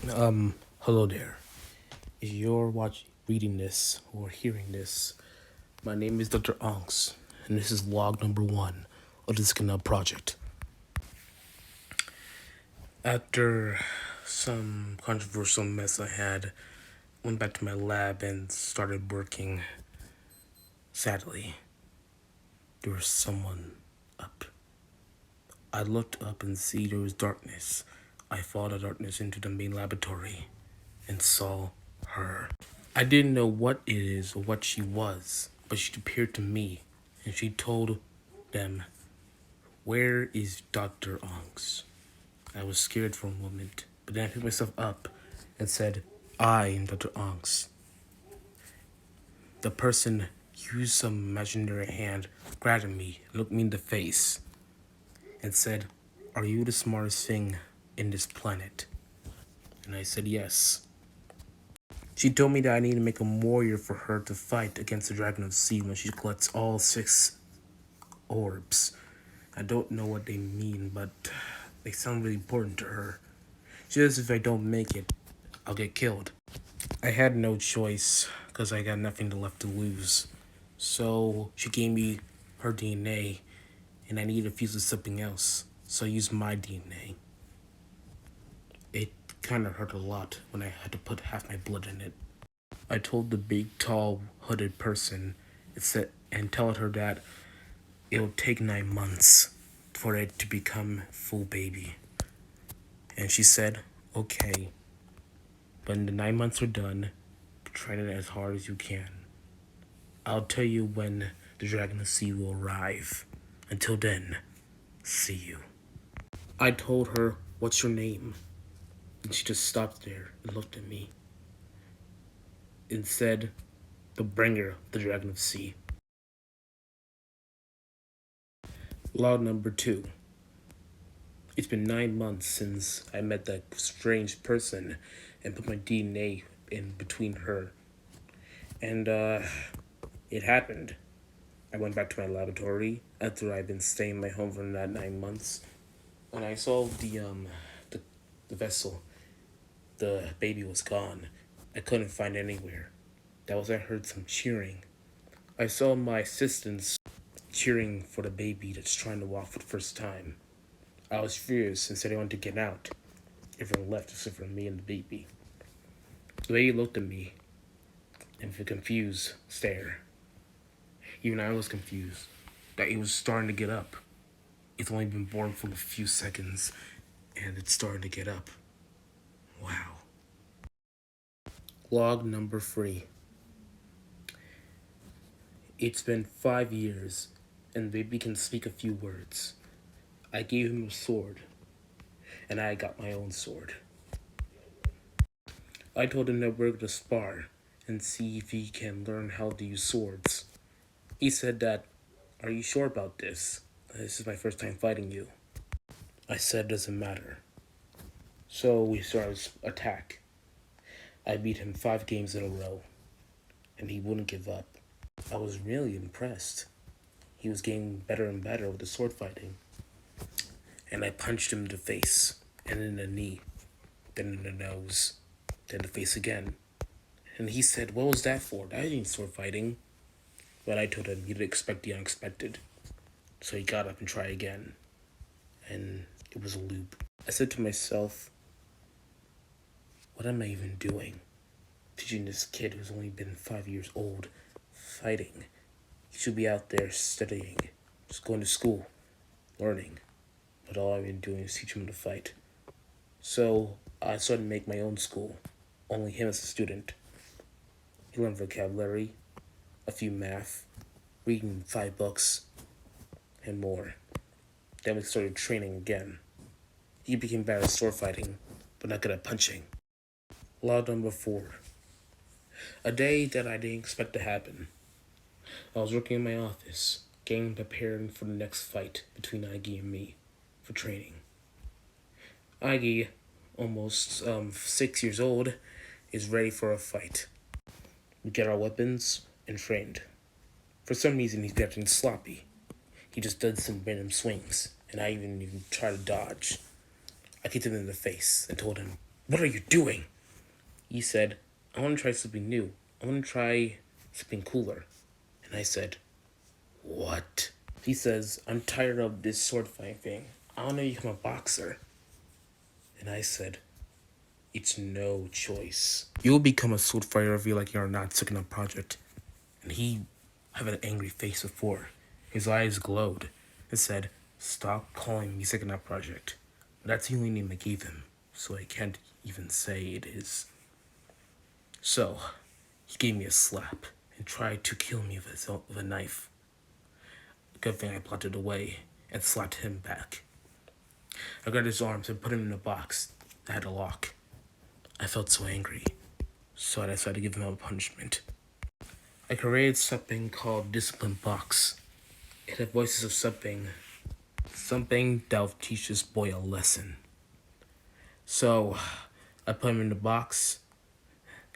Hello there. If you're reading this or hearing this, my name is Dr. Onks, and this is log number 1 of the Zenkaina project. After some controversial mess I had, went back to my lab and started working. Sadly, there was someone up. I looked up and see there was darkness. I followed the darkness into the main laboratory and saw her. I didn't know what it is or what she was, but she appeared to me, and she told them, "Where is Dr. Onks?" I was scared for a moment, but then I picked myself up and said, "I am Dr. Onks." The person used some imaginary hand, grabbed me, looked me in the face, and said, "Are you the smartest thing in this planet?" And I said, "Yes." She told me that I need to make a warrior for her to fight against the Dragon of the Sea when she collects all 6 orbs. I don't know what they mean, but they sound really important to her. She says if I don't make it, I'll get killed. I had no choice because I got nothing left to lose. So she gave me her DNA, and I needed to fuse with something else. So I used my DNA. It kind of hurt a lot when I had to put half my blood in it. I told the big, tall, hooded person and told her that it'll take 9 months for it to become full baby. And she said, "Okay, when the 9 months are done, train it as hard as you can. I'll tell you when the Dragon of the Sea will arrive. Until then, see you." I told her, "What's your name?" And she just stopped there and looked at me and said, "The bringer of the Dragon of the Sea." Law number 2. It's been 9 months since I met that strange person and put my DNA in between her. And, it happened. I went back to my laboratory after I'd been staying in my home for that 9 months. When I saw the vessel, the baby was gone. I couldn't find it anywhere. That was when I heard some cheering. I saw my assistants cheering for the baby that's trying to walk for the first time. I was furious and said I wanted to get out. Everyone left except for me and the baby. The baby looked at me and with a confused stare. Even I was confused that it was starting to get up. It's only been born for a few seconds and it's starting to get up. Wow. Log number 3. It's been 5 years and the baby can speak a few words. I gave him a sword and I got my own sword. I told him that we're going to spar and see if he can learn how to use swords. He said that, "Are you sure about this? This is my first time fighting you." I said, "Doesn't matter." So we started attack. I beat him 5 games in a row, and he wouldn't give up. I was really impressed. He was getting better and better with the sword fighting. And I punched him in the face, and in the knee, then in the nose, then the face again. And he said, "What was that for? That ain't sword fighting." But I told him he'd expect the unexpected. So he got up and tried again. And it was a loop. I said to myself, what am I even doing? Teaching this kid who's only been 5 years old fighting. He should be out there studying, just going to school, learning. But all I've been doing is teach him to fight. So I started to make my own school, only him as a student. He learned vocabulary, a few math, reading 5 books, and more. Then we started training again. He became better at sword fighting, but not good at punching. Law number 4. A day that I didn't expect to happen. I was working in my office, getting prepared for the next fight between Agi and me for training. Agi, almost 6 years old, is ready for a fight. We get our weapons and trained. For some reason, he's acting sloppy. He just does some random swings, and I even try to dodge. I kicked him in the face and told him, What are you doing? He said, I want to try something new. I want to try something cooler. And I said, what? He says, I'm tired of this sword fighting thing. I want to become a boxer. And I said, it's no choice. You'll become a sword fighter if you like you're not taking a project. And he had an angry face before. His eyes glowed and said, stop calling me second up project. That's the only name I gave him, so I can't even say it is. So, he gave me a slap and tried to kill me with a knife. Good thing I plotted away and slapped him back. I grabbed his arms and put him in a box that had a lock. I felt so angry, so I decided to give him a punishment. I created something called Discipline Box. It had voices of something that'll teach this boy a lesson. So, I put him in the box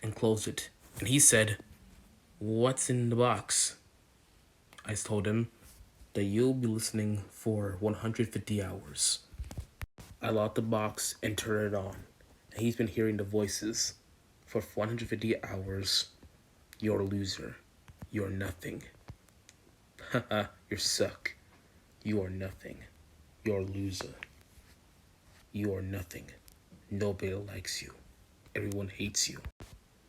and closed it. And he said, what's in the box? I told him that you'll be listening for 150 hours. I locked the box and turned it on. And he's been hearing the voices for 150 hours. You're a loser. You're nothing. Haha, you suck. You are nothing. You're a loser. You are nothing. Nobody likes you. Everyone hates you.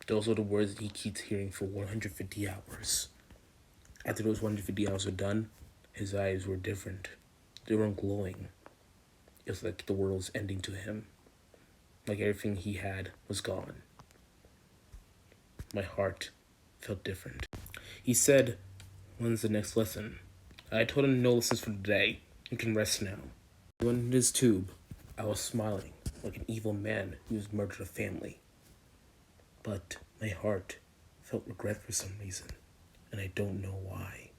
Those are the words that he keeps hearing for 150 hours. After those 150 hours were done, his eyes were different. They weren't glowing. It was like the world was ending to him. Like everything he had was gone. My heart felt different. He said, when's the next lesson? I told him no lessons for today. You can rest now. He went in his tube. I was smiling like an evil man who's murdered a family. But my heart felt regret for some reason, and I don't know why.